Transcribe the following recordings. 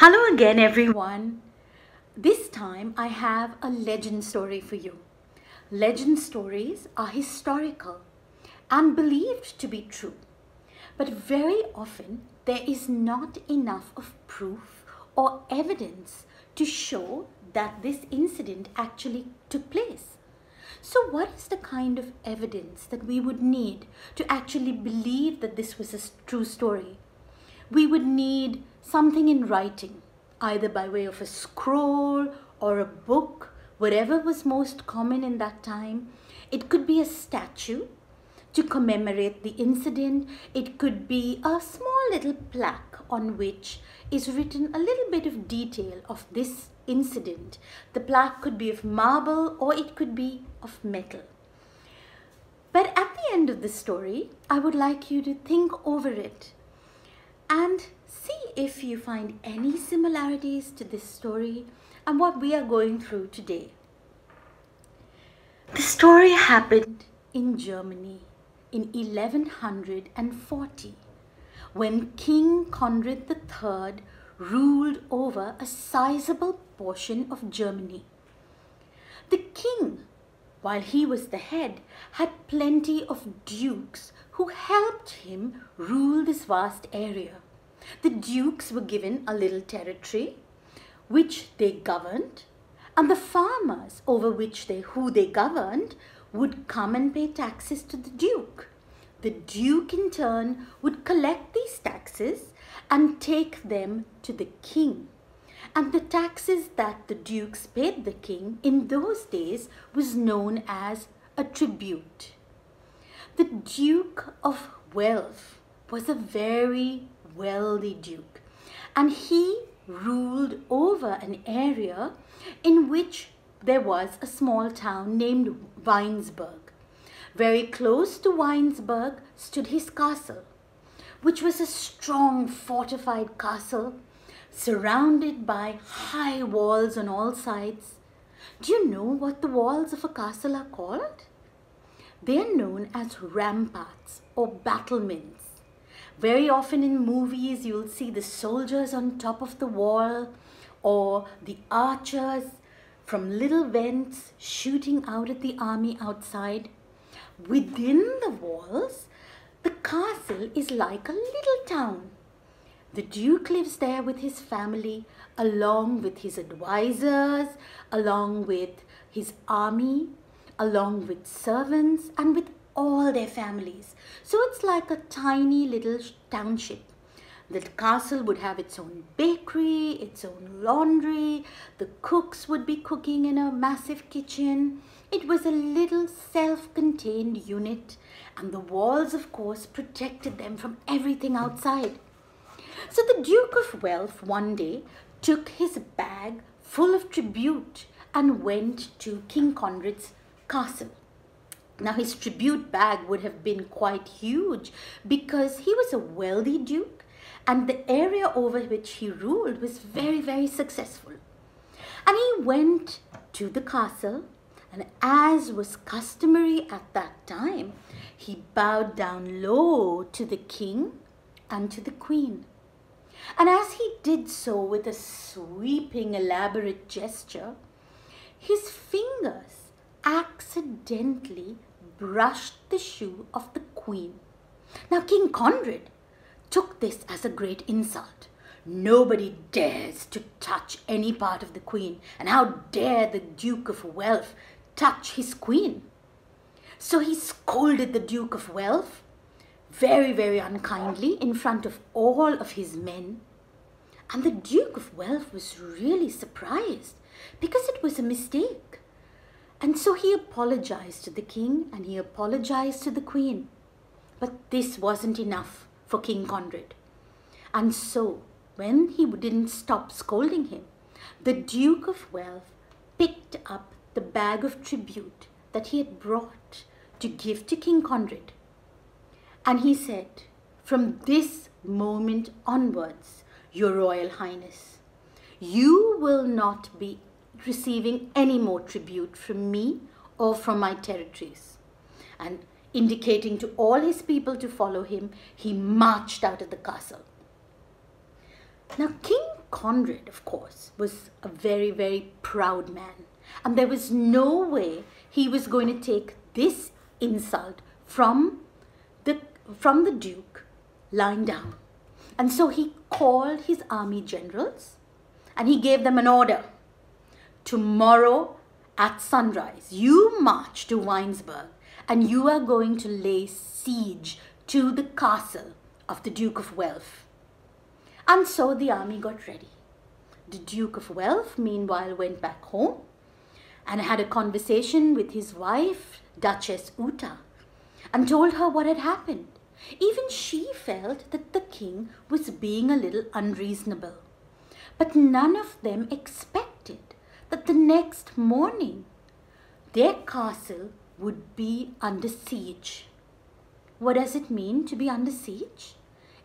Hello again, everyone. This time I have a legend story for you. Legend stories are historical and believed to be true, but very often there is not enough of proof or evidence to show that this incident actually took place. So what is the kind of evidence that we would need to actually believe that this was a true story? We would need something in writing, either by way of a scroll or a book, whatever was most common in that time. It could be a statue to commemorate the incident. It could be a small little plaque on which is written a little bit of detail of this incident. The plaque could be of marble or it could be of metal. But at the end of the story, I would like you to think over it and see if you find any similarities to this story and what we are going through today. The story happened in Germany in 1140 when King Conrad III ruled over a sizable portion of Germany. The king, while he was the head, had plenty of dukes who helped him rule this vast area. The dukes were given a little territory which they governed, and the farmers over who they governed would come and pay taxes to the duke. The duke in turn would collect these taxes and take them to the king. And the taxes that the dukes paid the king in those days was known as a tribute. The Duke of Welf was a very wealthy duke, and he ruled over an area in which there was a small town named Weinsberg. Very close to Weinsberg stood his castle, which was a strong fortified castle surrounded by high walls on all sides. Do you know what the walls of a castle are called? They are known as ramparts or battlements. Very often in movies you'll see the soldiers on top of the wall or the archers from little vents shooting out at the army outside. Within the walls, the castle is like a little town. The Duke lives there with his family, along with his advisors, along with his army, along with servants, and with all their families. So it's like a tiny little township. The castle would have its own bakery, its own laundry. The cooks would be cooking in a massive kitchen. It was a little self-contained unit, and the walls, of course, protected them from everything outside. So the Duke of Welf one day took his bag full of tribute and went to King Conrad's castle. Now his tribute bag would have been quite huge because he was a wealthy duke and the area over which he ruled was very, very successful. And he went to the castle, and as was customary at that time, he bowed down low to the king and to the queen. And as he did so with a sweeping, elaborate gesture, his fingers accidentally brushed the shoe of the queen. Now King Conrad took this as a great insult. Nobody dares to touch any part of the queen, and how dare the Duke of Welf touch his queen? So he scolded the Duke of Welf very, very unkindly in front of all of his men. And the Duke of Welf was really surprised because it was a mistake. And so he apologized to the king and he apologized to the queen. But this wasn't enough for King Conrad. And so when he didn't stop scolding him, the Duke of Welf picked up the bag of tribute that he had brought to give to King Conrad. And he said, "From this moment onwards, Your Royal Highness, you will not be receiving any more tribute from me or from my territories." And indicating to all his people to follow him, he marched out of the castle. Now King Conrad, of course, was a very, very proud man. And there was no way he was going to take this insult from the Duke lying down. And so he called his army generals and he gave them an order. Tomorrow at sunrise, you march to Weinsberg and you are going to lay siege to the castle of the Duke of Welf. And so the army got ready. The Duke of Welf, meanwhile, went back home and had a conversation with his wife, Duchess Uta, and told her what had happened. Even she felt that the king was being a little unreasonable. But none of them expected that the next morning their castle would be under siege. What does it mean to be under siege?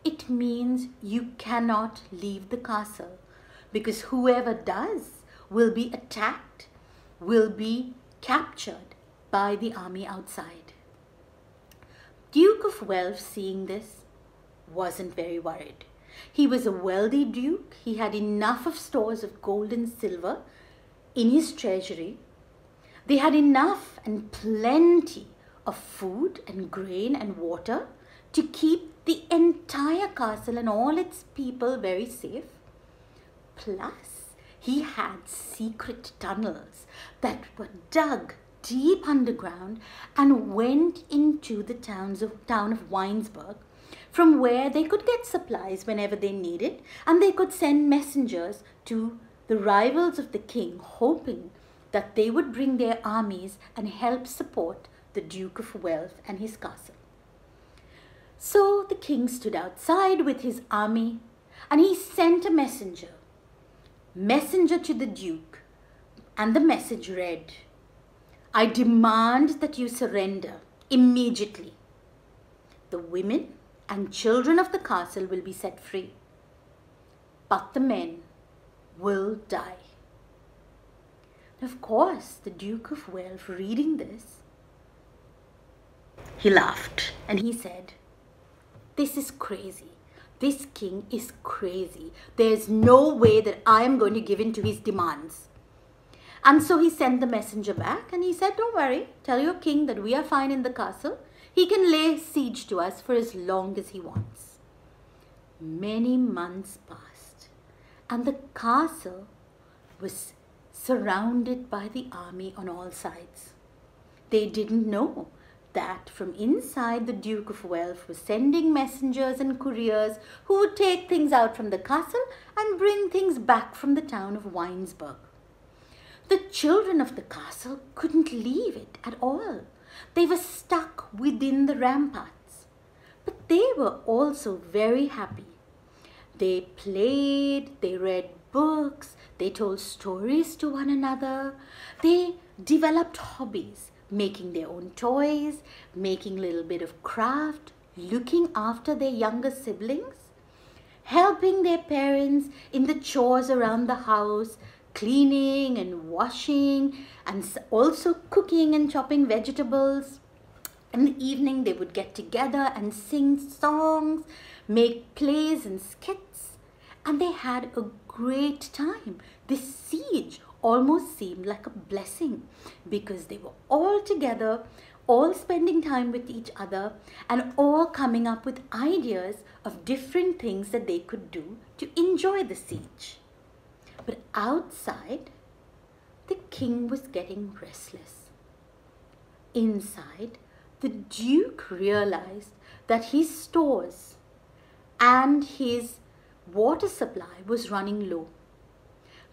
It means you cannot leave the castle, because whoever does will be attacked, will be captured by the army outside. Duke of Welf, seeing this, wasn't very worried. He was a wealthy duke. He had enough of stores of gold and silver in his treasury. They had enough and plenty of food and grain and water to keep the entire castle and all its people very safe. Plus, he had secret tunnels that were dug deep underground and went into the town of Weinsberg, from where they could get supplies whenever they needed, and they could send messengers to the rivals of the king, hoping that they would bring their armies and help support the Duke of Welf and his castle. So the king stood outside with his army and he sent a messenger to the Duke, and the message read, "I demand that you surrender immediately. The women and children of the castle will be set free, but the men will die." Of course, the Duke of Welf, reading this, he laughed and he said, "This is crazy. This king is crazy. There's no way that I am going to give in to his demands." And so he sent the messenger back and he said, "Don't worry, tell your king that we are fine in the castle. He can lay siege to us for as long as he wants." Many months passed and the castle was surrounded by the army on all sides. They didn't know that from inside the Duke of Welf was sending messengers and couriers who would take things out from the castle and bring things back from the town of Weinsberg. The children of the castle couldn't leave it at all. They were stuck within the ramparts. But they were also very happy. They played, they read books, they told stories to one another. They developed hobbies, making their own toys, making a little bit of craft, looking after their younger siblings, helping their parents in the chores around the house, cleaning and washing, and also cooking and chopping vegetables. In the evening, they would get together and sing songs, make plays and skits, and they had a great time. This siege almost seemed like a blessing because they were all together, all spending time with each other, and all coming up with ideas of different things that they could do to enjoy the siege. But outside, the king was getting restless. Inside, the Duke realized that his stores and his water supply was running low.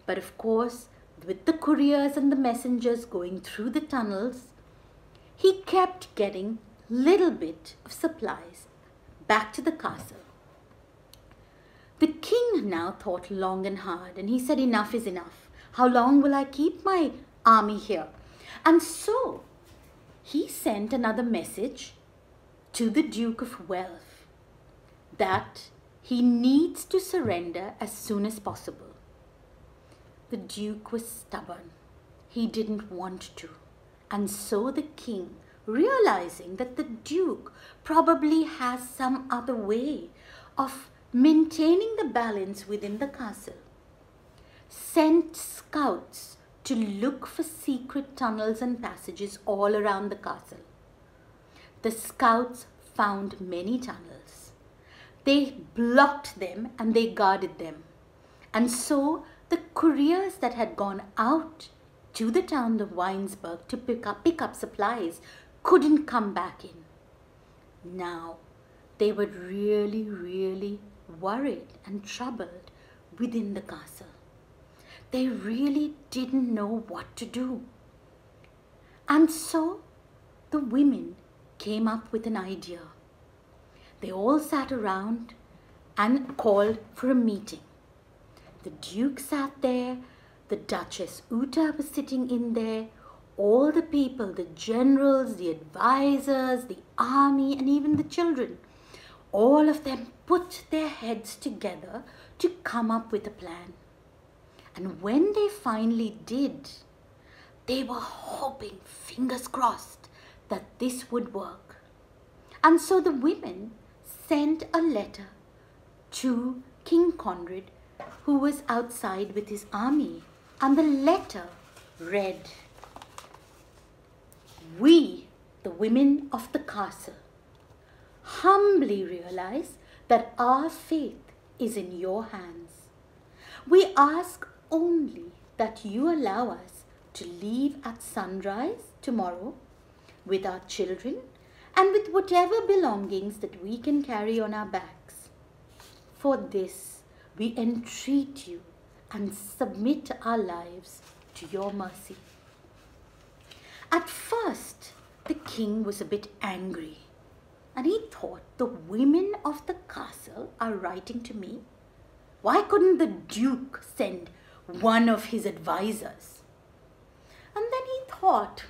But of course, with the couriers and the messengers going through the tunnels, he kept getting little bit of supplies back to the castle. The king now thought long and hard, and he said, "Enough is enough. How long will I keep my army here?" And so he sent another message to the Duke of Welf that he needs to surrender as soon as possible. The Duke was stubborn. He didn't want to. And so the king, realizing that the Duke probably has some other way of maintaining the balance within the castle, sent scouts to look for secret tunnels and passages all around the castle. The scouts found many tunnels. They blocked them and they guarded them. And so the couriers that had gone out to the town of Weinsberg to pick up supplies couldn't come back in. Now they were really, really worried and troubled within the castle. They really didn't know what to do. And so the women came up with an idea. They all sat around and called for a meeting. The Duke sat there, the Duchess Uta was sitting in there, all the people, the generals, the advisors, the army, and even the children, all of them put their heads together to come up with a plan. And when they finally did, they were hoping, fingers crossed, that this would work. And so the women sent a letter to King Conrad, who was outside with his army. And the letter read, "We, the women of the castle, humbly realize that our fate is in your hands. We ask only that you allow us to leave at sunrise tomorrow with our children and with whatever belongings that we can carry on our backs. For this, we entreat you and submit our lives to your mercy." At first, the king was a bit angry, and he thought, the women of the castle are writing to me. Why couldn't the Duke send one of his advisors? And then he thought,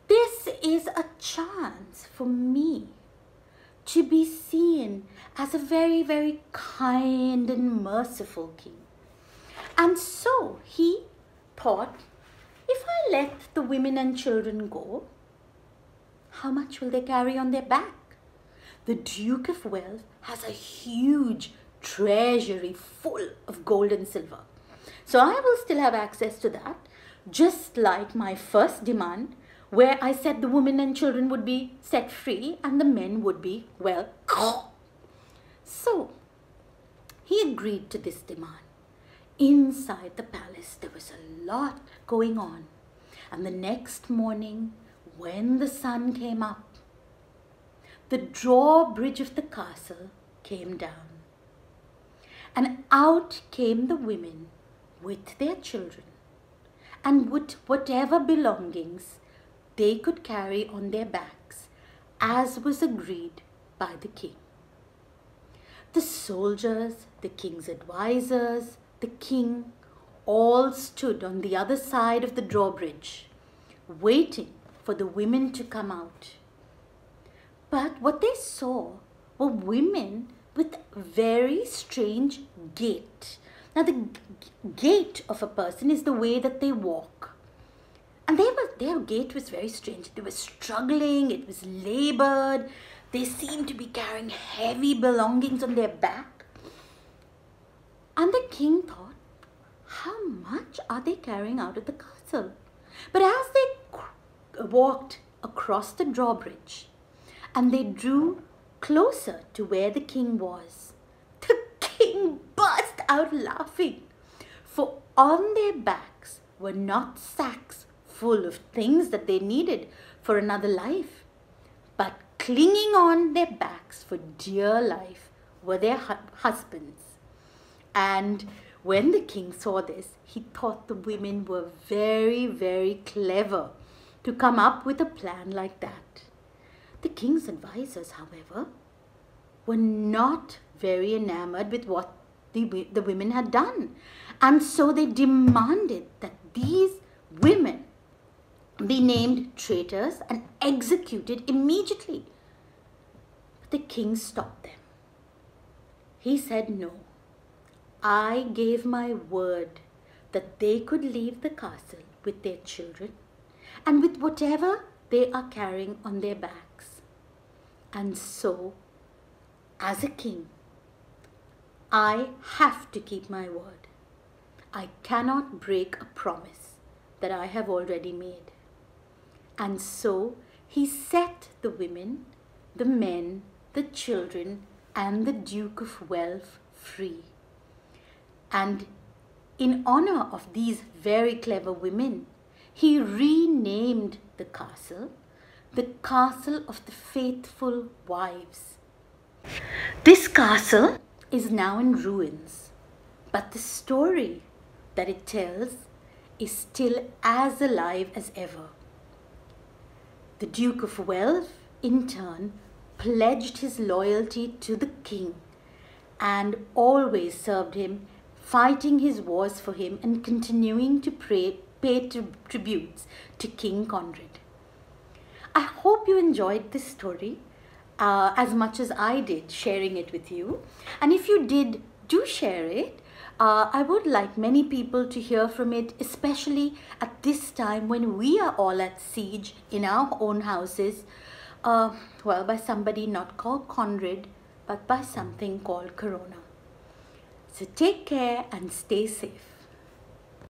this is a chance for me to be seen as a very, very kind and merciful king. And so he thought, if I let the women and children go, how much will they carry on their back? The Duke of Welf has a huge treasury full of gold and silver. So I will still have access to that, just like my first demand, where I said the women and children would be set free and the men would be, well, so he agreed to this demand. Inside the palace, there was a lot going on. And the next morning, when the sun came up, the drawbridge of the castle came down. And out came the women with their children and with whatever belongings they could carry on their backs, as was agreed by the king. The soldiers, the king's advisors, the king, all stood on the other side of the drawbridge, waiting for the women to come out. But what they saw were women with very strange gait. Now, the gait of a person is the way that they walk. And their gait was very strange. They were struggling, it was labored. They seemed to be carrying heavy belongings on their back. And the king thought, how much are they carrying out of the castle? But as they walked across the drawbridge and they drew closer to where the king was, the king burst out laughing. For on their backs were not sacks full of things that they needed for another life, but clinging on their backs for dear life were their husbands. And when the king saw this, he thought the women were very, very clever to come up with a plan like that. The king's advisors, however, were not very enamored with what the women had done. And so they demanded that these women be named traitors and executed immediately. But the king stopped them. He said, no, I gave my word that they could leave the castle with their children and with whatever they are carrying on their backs. And so, as a king, I have to keep my word. I cannot break a promise that I have already made. And so he set the women, the men, the children, and the Duke of Welf free. And in honor of these very clever women, he renamed the castle of the Faithful Wives. This castle is now in ruins, but the story that it tells is still as alive as ever. The Duke of Welf, in turn, pledged his loyalty to the king and always served him, fighting his wars for him and continuing to pay tributes to King Conrad. I hope you enjoyed this story as much as I did sharing it with you. And if you did, do share it. I would like many people to hear from it, especially at this time when we are all at siege in our own houses, by somebody not called Conrad, but by something called Corona. So take care and stay safe.